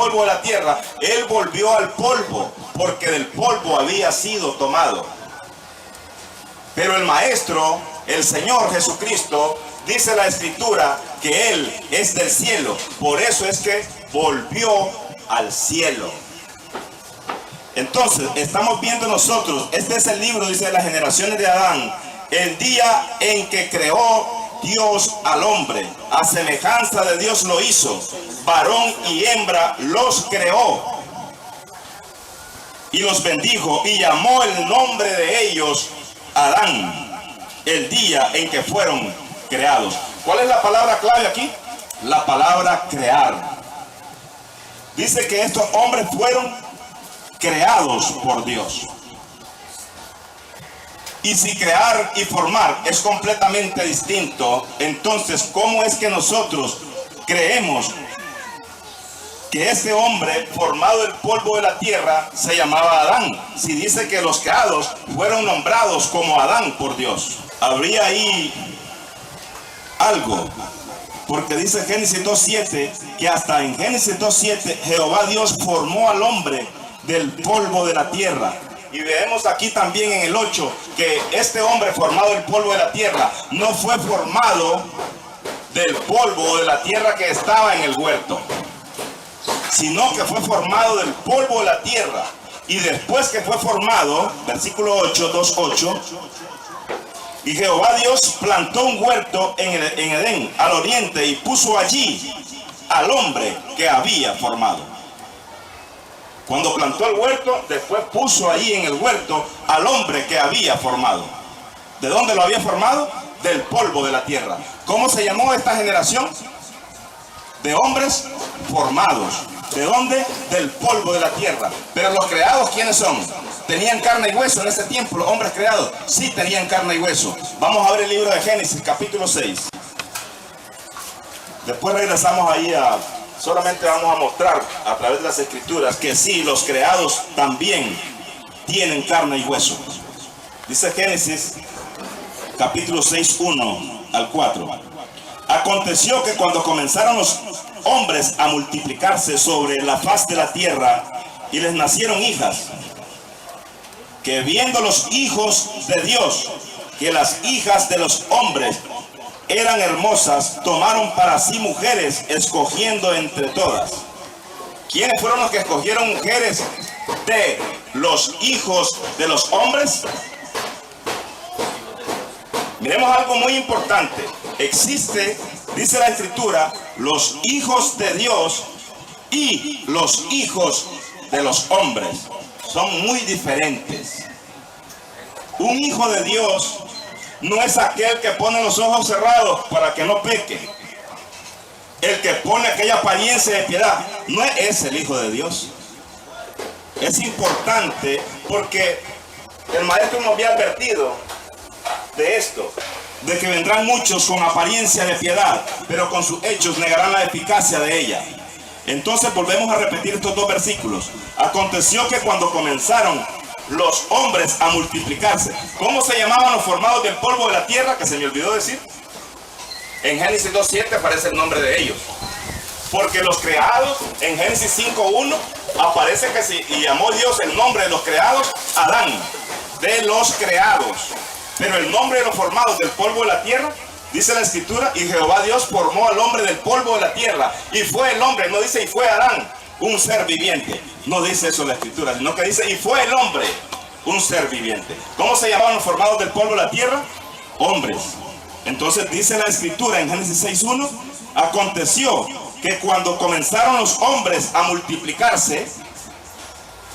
polvo de la tierra, él volvió al polvo, porque del polvo había sido tomado. Pero el Maestro, el Señor Jesucristo, dice la Escritura que Él es del cielo. Por eso es que volvió al cielo. Entonces, estamos viendo nosotros, este es el libro, dice, de las generaciones de Adán, el día en que creó Dios al hombre. A semejanza de Dios lo hizo, varón y hembra los creó. Y los bendijo y llamó el nombre de ellos Adán, el día en que fueron creados. ¿Cuál es la palabra clave aquí? La palabra crear. Dice que estos hombres fueron creados por Dios. Y si crear y formar es completamente distinto, entonces ¿cómo es que nosotros creemos que este hombre formado del polvo de la tierra se llamaba Adán? Si dice que los creados fueron nombrados como Adán por Dios. Habría ahí algo, porque dice Génesis 2:7 que hasta en Génesis 2:7 Jehová Dios formó al hombre del polvo de la tierra. Y vemos aquí también en el 8 que este hombre formado del polvo de la tierra no fue formado del polvo de la tierra que estaba en el huerto, sino que fue formado del polvo de la tierra. Y después que fue formado, versículo 8, 2:8, y Jehová Dios plantó un huerto en Edén, al oriente, y puso allí al hombre que había formado. Cuando plantó el huerto, después puso allí en el huerto al hombre que había formado. ¿De dónde lo había formado? Del polvo de la tierra. ¿Cómo se llamó esta generación? De hombres formados. ¿De dónde? Del polvo de la tierra. Pero los creados, ¿quiénes son? ¿Tenían carne y hueso en ese tiempo los hombres creados? Sí, tenían carne y hueso. Vamos a ver el libro de Génesis, capítulo 6. Después regresamos ahí solamente vamos a mostrar a través de las escrituras que sí, los creados también tienen carne y hueso. Dice Génesis, capítulo 6, 1 al 4. Aconteció que cuando comenzaron los hombres a multiplicarse sobre la faz de la tierra y les nacieron hijas, que viendo los hijos de Dios que las hijas de los hombres eran hermosas, tomaron para sí mujeres, escogiendo entre todas. ¿Quiénes fueron los que escogieron mujeres de los hijos de los hombres? Miremos algo muy importante. Existe, dice la Escritura, los hijos de Dios y los hijos de los hombres. Son muy diferentes. Un hijo de Dios no es aquel que pone los ojos cerrados para que no peque. El que pone aquella apariencia de piedad no es el hijo de Dios. Es importante porque el Maestro nos había advertido de esto, de que vendrán muchos con apariencia de piedad, pero con sus hechos negarán la eficacia de ella. Entonces volvemos a repetir estos dos versículos. Aconteció que cuando comenzaron los hombres a multiplicarse. ¿Cómo se llamaban los formados del polvo de la tierra? Que se me olvidó decir. En Génesis 2:7 aparece el nombre de ellos. Porque los creados, en Génesis 5:1, aparece que y llamó Dios el nombre de los creados Adán, de los creados. Pero el nombre de los formados del polvo de la tierra, dice la Escritura, y Jehová Dios formó al hombre del polvo de la tierra. Y fue el hombre, no dice y fue Adán, un ser viviente. No dice eso la Escritura, sino que dice y fue el hombre un ser viviente. ¿Cómo se llamaban los formados del polvo de la tierra? Hombres. Entonces dice la Escritura en Génesis 6:1, aconteció que cuando comenzaron los hombres a multiplicarse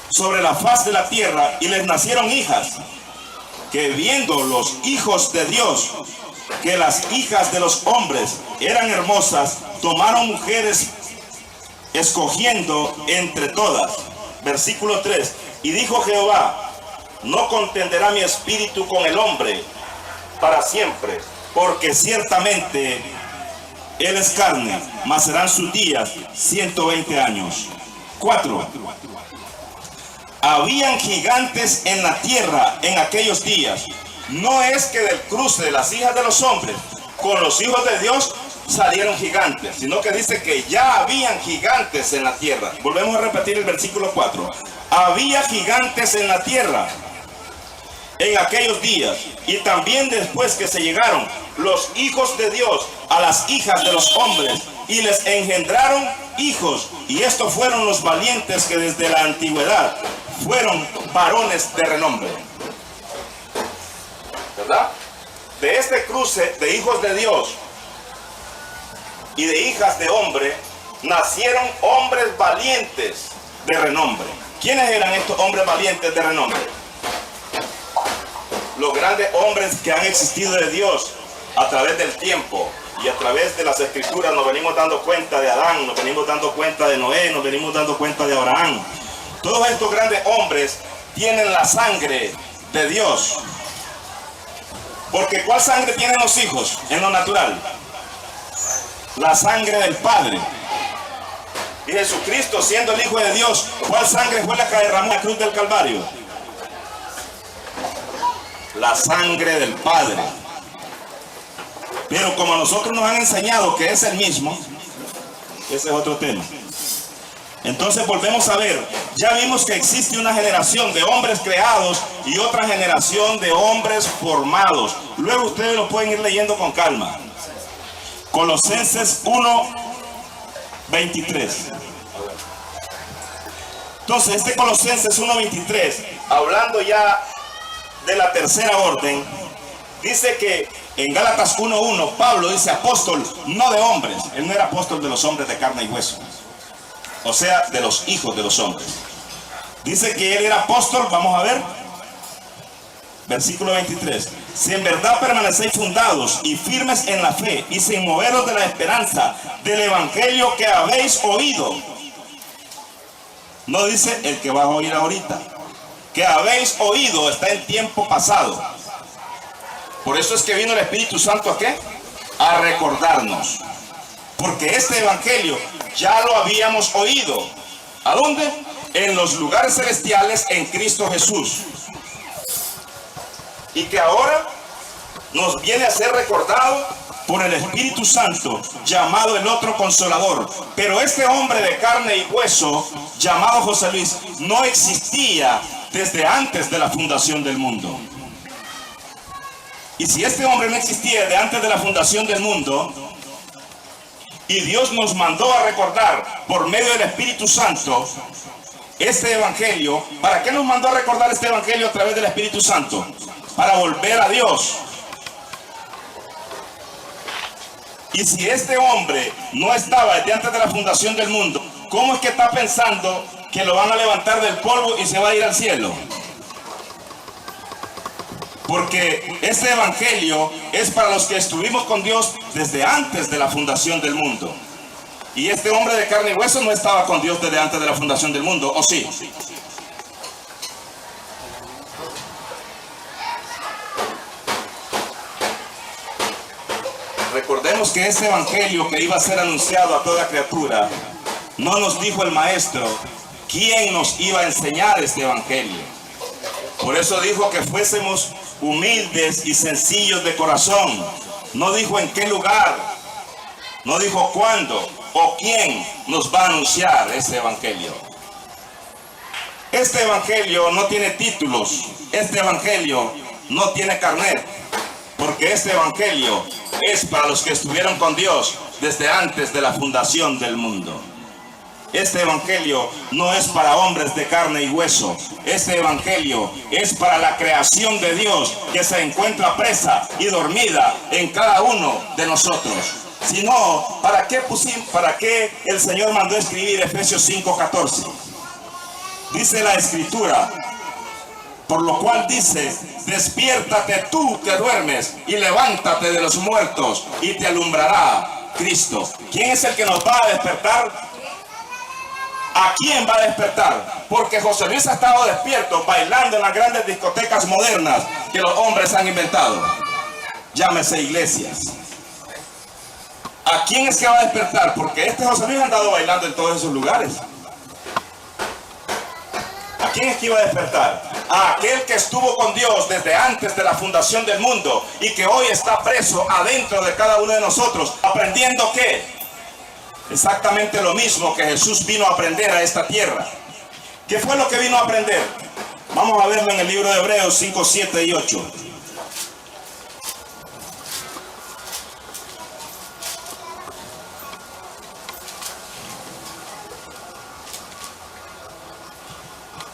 sobre la faz de la tierra y les nacieron hijas, que viendo los hijos de Dios que las hijas de los hombres eran hermosas, tomaron mujeres escogiendo entre todas. Versículo 3. Y dijo Jehová, no contenderá mi espíritu con el hombre para siempre, porque ciertamente él es carne, mas serán sus días 120 años. 4. Habían gigantes en la tierra en aquellos días. No es que del cruce de las hijas de los hombres con los hijos de Dios salieron gigantes, sino que dice que ya habían gigantes en la tierra. Volvemos a repetir el versículo 4. Había gigantes en la tierra en aquellos días, y también después que se llegaron los hijos de Dios a las hijas de los hombres, y les engendraron hijos, y estos fueron los valientes que desde la antigüedad fueron varones de renombre. ¿Verdad? De este cruce de hijos de Dios y de hijas de hombre, nacieron hombres valientes de renombre. ¿Quiénes eran estos hombres valientes de renombre? Los grandes hombres que han existido de Dios a través del tiempo y a través de las escrituras. Nos venimos dando cuenta de Adán, nos venimos dando cuenta de Noé, nos venimos dando cuenta de Abraham. Todos estos grandes hombres tienen la sangre de Dios. Porque ¿cuál sangre tienen los hijos en lo natural? La sangre del Padre. Y Jesucristo, siendo el Hijo de Dios, ¿cuál sangre fue la que derramó en la cruz del Calvario? La sangre del Padre. Pero como a nosotros nos han enseñado que es el mismo, ese es otro tema. Entonces volvemos a ver, ya vimos que existe una generación de hombres creados y otra generación de hombres formados. Luego ustedes lo pueden ir leyendo con calma. Colosenses 1:23. Entonces este Colosenses 1:23, hablando ya de la tercera orden, dice que en Gálatas 1:1 Pablo dice apóstol no de hombres. Él no era apóstol de los hombres de carne y hueso, o sea, de los hijos de los hombres. Dice que él era apóstol, vamos a ver, versículo 23. Si en verdad permanecéis fundados y firmes en la fe y sin moveros de la esperanza del evangelio que habéis oído. No dice el que vas a oír ahorita. Que habéis oído está en tiempo pasado. Por eso es que vino el Espíritu Santo ¿a qué? A recordarnos. Porque este evangelio ya lo habíamos oído. ¿A dónde? En los lugares celestiales en Cristo Jesús. Y que ahora nos viene a ser recordado por el Espíritu Santo, llamado el otro Consolador. Pero este hombre de carne y hueso, llamado José Luis, no existía desde antes de la fundación del mundo. Y si este hombre no existía desde antes de la fundación del mundo, y Dios nos mandó a recordar por medio del Espíritu Santo este evangelio, ¿para qué nos mandó a recordar este evangelio a través del Espíritu Santo? Para volver a Dios. Y si este hombre no estaba desde antes de la fundación del mundo, ¿cómo es que está pensando que lo van a levantar del polvo y se va a ir al cielo? Porque este evangelio es para los que estuvimos con Dios desde antes de la fundación del mundo. Y este hombre de carne y hueso no estaba con Dios desde antes de la fundación del mundo, ¿o sí? Recordemos que ese evangelio que iba a ser anunciado a toda criatura, no nos dijo el maestro quién nos iba a enseñar este evangelio. Por eso dijo que fuésemos humildes y sencillos de corazón. No dijo en qué lugar, no dijo cuándo o quién nos va a anunciar este evangelio. Este evangelio no tiene títulos, este evangelio no tiene carnet, porque este evangelio es para los que estuvieron con Dios desde antes de la fundación del mundo. Este evangelio no es para hombres de carne y hueso. Este evangelio es para la creación de Dios que se encuentra presa y dormida en cada uno de nosotros. Si no, ¿para qué el Señor mandó escribir Efesios 5:14? Dice la Escritura, por lo cual dice, despiértate tú que duermes y levántate de los muertos y te alumbrará Cristo. ¿Quién es el que nos va a despertar? ¿A quién va a despertar? Porque José Luis ha estado despierto bailando en las grandes discotecas modernas que los hombres han inventado. Llámese iglesias. ¿A quién es que va a despertar? Porque este José Luis ha andado bailando en todos esos lugares. ¿A quién es que iba a despertar? A aquel que estuvo con Dios desde antes de la fundación del mundo y que hoy está preso adentro de cada uno de nosotros, aprendiendo ¿qué? Exactamente lo mismo que Jesús vino a aprender a esta tierra. ¿Qué fue lo que vino a aprender? Vamos a verlo en el libro de Hebreos 5, 7 y 8.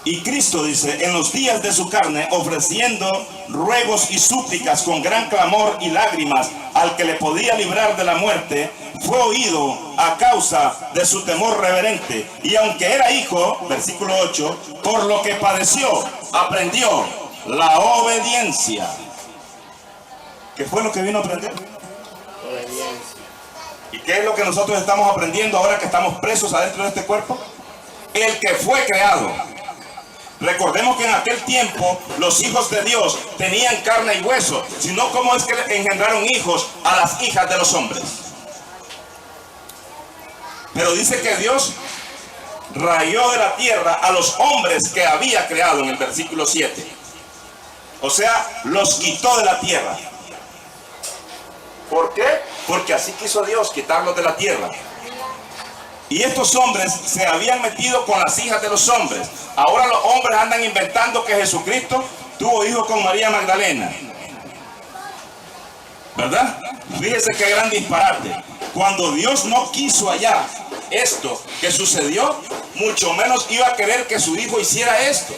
Y Cristo dice, en los días de su carne, ofreciendo ruegos y súplicas con gran clamor y lágrimas al que le podía librar de la muerte, fue oído a causa de su temor reverente. Y aunque era hijo, versículo 8, por lo que padeció, aprendió la obediencia. ¿Qué fue lo que vino a aprender? Obediencia. ¿Y qué es lo que nosotros estamos aprendiendo ahora que estamos presos adentro de este cuerpo? El que fue creado. Recordemos que en aquel tiempo los hijos de Dios tenían carne y hueso, sino cómo es que engendraron hijos a las hijas de los hombres. Pero dice que Dios rayó de la tierra a los hombres que había creado en el versículo 7. O sea, los quitó de la tierra. ¿Por qué? Porque así quiso Dios, quitarlos de la tierra. Y estos hombres se habían metido con las hijas de los hombres. Ahora los hombres andan inventando que Jesucristo tuvo hijos con María Magdalena. ¿Verdad? Fíjese qué gran disparate. Cuando Dios no quiso allá esto que sucedió, mucho menos iba a querer que su hijo hiciera esto.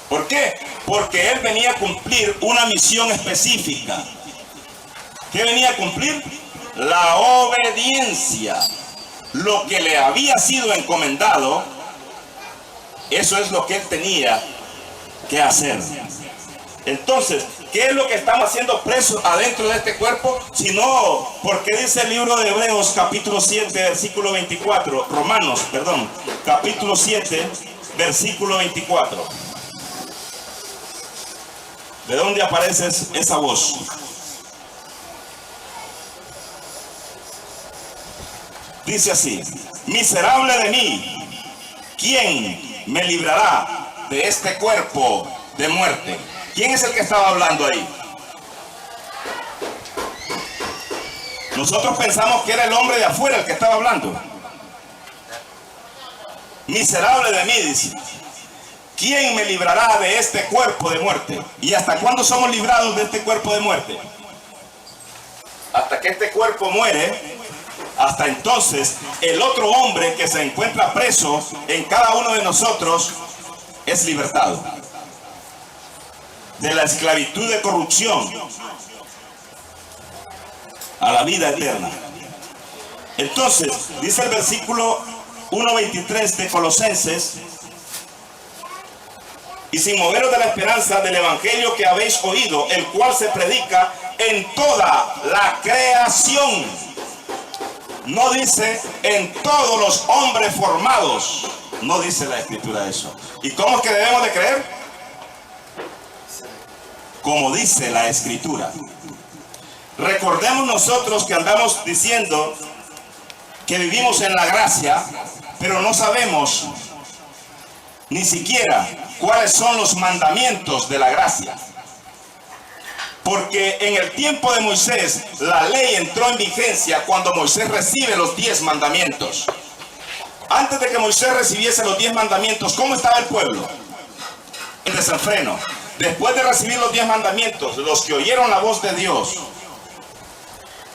¿Por qué? Porque él venía a cumplir una misión específica. ¿Qué venía a cumplir? La obediencia. Lo que le había sido encomendado, eso es lo que él tenía que hacer. Entonces, ¿qué es lo que estamos haciendo presos adentro de este cuerpo? Si no, ¿por qué dice el libro de Hebreos capítulo 7, versículo 24? Romanos, perdón, capítulo 7, versículo 24. ¿De dónde aparece esa voz? Dice así: miserable de mí, ¿quién me librará de este cuerpo de muerte? ¿Quién es el que estaba hablando ahí? Nosotros pensamos que era el hombre de afuera el que estaba hablando. Miserable de mí, dice, ¿quién me librará de este cuerpo de muerte? ¿Y hasta cuándo somos librados de este cuerpo de muerte? Hasta que este cuerpo muere. Hasta entonces, el otro hombre que se encuentra preso en cada uno de nosotros es libertado de la esclavitud de corrupción a la vida eterna. Entonces, dice el versículo 1:23 de Colosenses: y sin moveros de la esperanza del evangelio que habéis oído, el cual se predica en toda la creación. No dice en todos los hombres formados. No dice la escritura eso. ¿Y cómo es que debemos de creer? Como dice la escritura. Recordemos nosotros que andamos diciendo que vivimos en la gracia, pero no sabemos ni siquiera cuáles son los mandamientos de la gracia. Porque en el tiempo de Moisés, la ley entró en vigencia cuando Moisés recibe los 10 mandamientos. Antes de que Moisés recibiese los 10 mandamientos, ¿cómo estaba el pueblo? En desenfreno. Después de recibir los 10 mandamientos, los que oyeron la voz de Dios,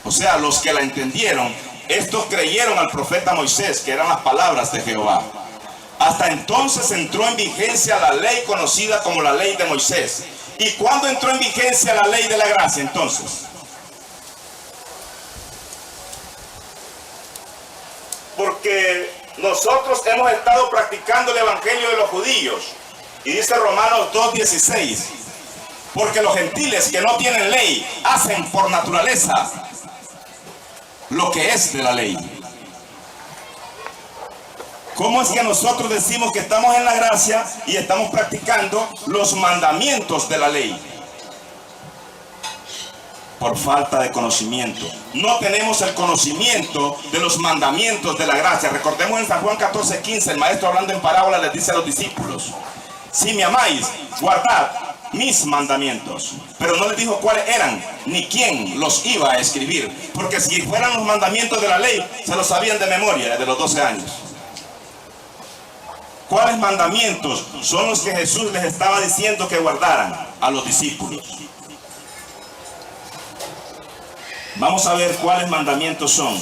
o sea, los que la entendieron, estos creyeron al profeta Moisés, que eran las palabras de Jehová. Hasta entonces entró en vigencia la ley conocida como la ley de Moisés. ¿Y cuándo entró en vigencia la ley de la gracia entonces? Porque nosotros hemos estado practicando el evangelio de los judíos. Y dice Romanos 2:16: porque los gentiles que no tienen ley hacen por naturaleza lo que es de la ley. ¿Cómo es que nosotros decimos que estamos en la gracia y estamos practicando los mandamientos de la ley? Por falta de conocimiento. No tenemos el conocimiento de los mandamientos de la gracia. Recordemos en San Juan 14:15, el maestro hablando en parábola les dice a los discípulos: si me amáis, guardad mis mandamientos. Pero no les dijo cuáles eran, ni quién los iba a escribir. Porque si fueran los mandamientos de la ley, se los sabían de memoria desde los 12 años. ¿Cuáles mandamientos son los que Jesús les estaba diciendo que guardaran a los discípulos? Vamos a ver cuáles mandamientos son.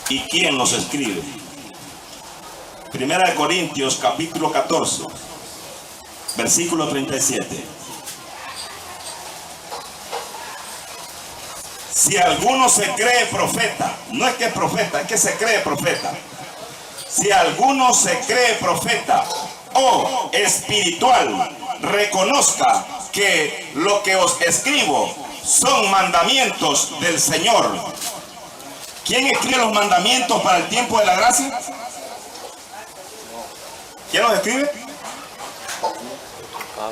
¿Y quién los escribe? Primera de Corintios, capítulo 14, versículo 37. Si alguno se cree profeta, no es que es profeta, es que se cree profeta. Si alguno se cree profeta o espiritual, reconozca que lo que os escribo son mandamientos del Señor. ¿Quién escribe los mandamientos para el tiempo de la gracia? ¿Quién los escribe?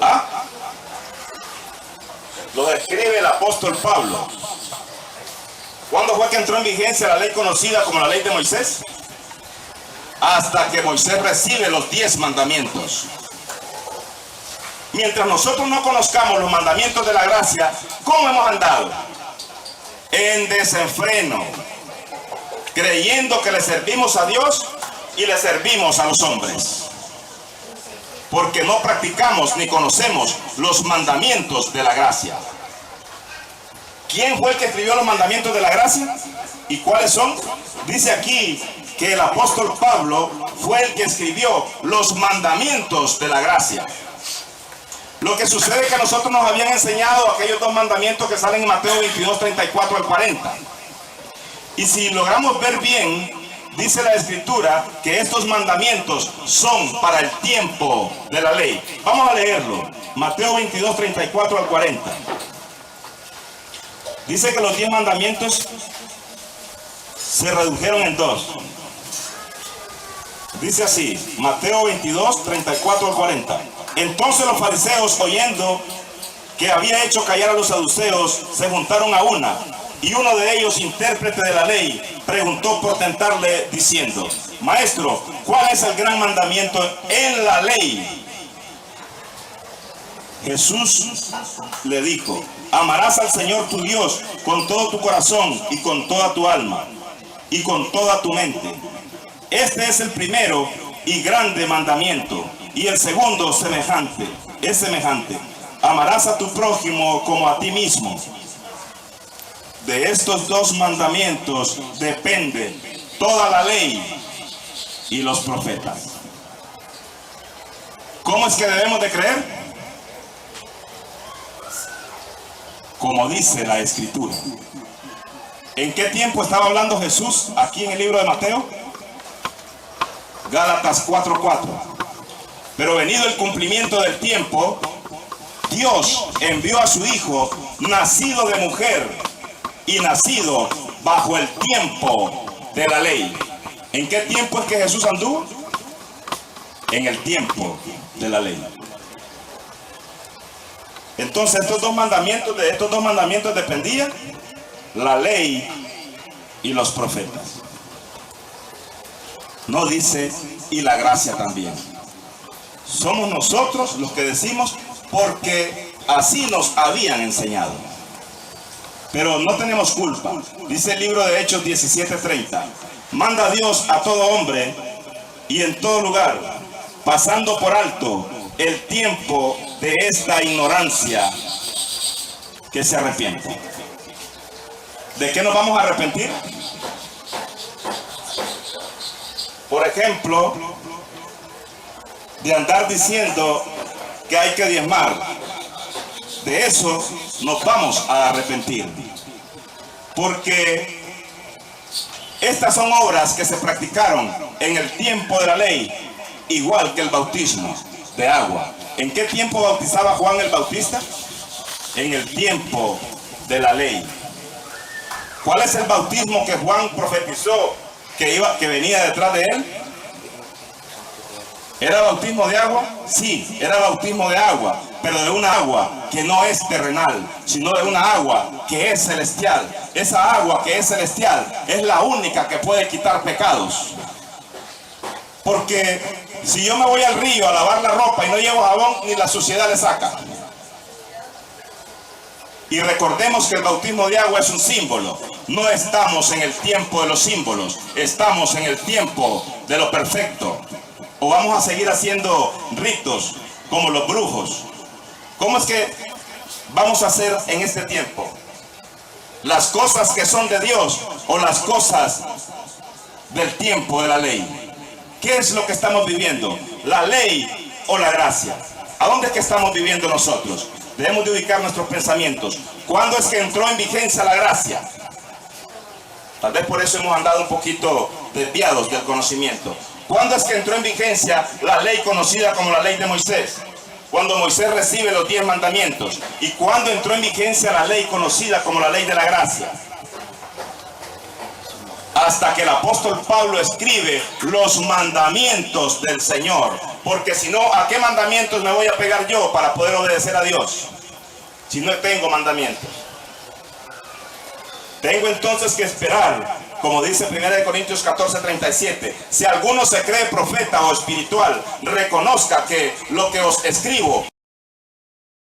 ¿Ah? Los escribe el apóstol Pablo. ¿Cuándo fue que entró en vigencia la ley conocida como la ley de Moisés? Hasta que Moisés recibe los 10 mandamientos. Mientras nosotros no conozcamos los mandamientos de la gracia, ¿cómo hemos andado? En desenfreno, creyendo que le servimos a Dios y le servimos a los hombres, porque no practicamos ni conocemos los mandamientos de la gracia. ¿Quién fue el que escribió los mandamientos de la gracia? ¿Y cuáles son? Dice aquí que el apóstol Pablo fue el que escribió los mandamientos de la gracia. Lo que sucede es que a nosotros nos habían enseñado aquellos 2 mandamientos que salen en Mateo 22, 34 al 40. Y si logramos ver bien, dice la Escritura que estos mandamientos son para el tiempo de la ley. Vamos a leerlo. Mateo 22, 34 al 40. Dice que los 10 mandamientos se redujeron en 2. Dice así, Mateo 22, 34 al 40. Entonces los fariseos, oyendo que había hecho callar a los saduceos, se juntaron a una. Y uno de ellos, intérprete de la ley, preguntó por tentarle, diciendo: Maestro, ¿cuál es el gran mandamiento en la ley? Jesús le dijo: amarás al Señor tu Dios con todo tu corazón y con toda tu alma y con toda tu mente. Este es el primero y grande mandamiento. Y el segundo es semejante. Amarás a tu prójimo como a ti mismo. De estos 2 mandamientos depende toda la ley y los profetas. ¿Cómo es que debemos de creer? Como dice la Escritura. ¿En qué tiempo estaba hablando Jesús aquí en el libro de Mateo? Gálatas 4:4. Pero venido el cumplimiento del tiempo, Dios envió a su Hijo, nacido de mujer y nacido bajo el tiempo de la ley. ¿En qué tiempo es que Jesús anduvo? En el tiempo de la ley. Entonces de estos dos mandamientos dependían la ley y los profetas. No dice y la gracia también. Somos nosotros los que decimos porque así nos habían enseñado. Pero no tenemos culpa. Dice el libro de Hechos 17:30. Manda a Dios a todo hombre y en todo lugar, pasando por alto el tiempo de esta ignorancia, que se arrepiente. ¿De qué nos vamos a arrepentir? Por ejemplo, de andar diciendo que hay que diezmar. De eso nos vamos a arrepentir. Porque estas son obras que se practicaron en el tiempo de la ley, igual que el bautismo de agua. ¿En qué tiempo bautizaba Juan el Bautista? En el tiempo de la ley. ¿Cuál es el bautismo que Juan profetizó que venía detrás de él? ¿Era bautismo de agua? Sí, era bautismo de agua, pero de una agua que no es terrenal, sino de una agua que es celestial. Esa agua que es celestial es la única que puede quitar pecados. Porque si yo me voy al río a lavar la ropa y no llevo jabón, ni la suciedad le saca. Y recordemos que el bautismo de agua es un símbolo. No estamos en el tiempo de los símbolos, estamos en el tiempo de lo perfecto. O vamos a seguir haciendo ritos como los brujos. ¿Cómo es que vamos a hacer en este tiempo? ¿Las cosas que son de Dios o las cosas del tiempo de la ley? ¿Qué es lo que estamos viviendo? ¿La ley o la gracia? ¿A dónde es que estamos viviendo nosotros? Debemos de ubicar nuestros pensamientos. ¿Cuándo es que entró en vigencia la gracia? Tal vez por eso hemos andado un poquito desviados del conocimiento. ¿Cuándo es que entró en vigencia la ley conocida como la ley de Moisés? Cuando Moisés recibe los 10 mandamientos. ¿Y cuándo entró en vigencia la ley conocida como la ley de la gracia? Hasta que el apóstol Pablo escribe los mandamientos del Señor. Porque si no, ¿a qué mandamientos me voy a pegar yo para poder obedecer a Dios? Si no tengo mandamientos. Tengo entonces que esperar, como dice 1 Corintios 14:37, si alguno se cree profeta o espiritual, reconozca que lo que os escribo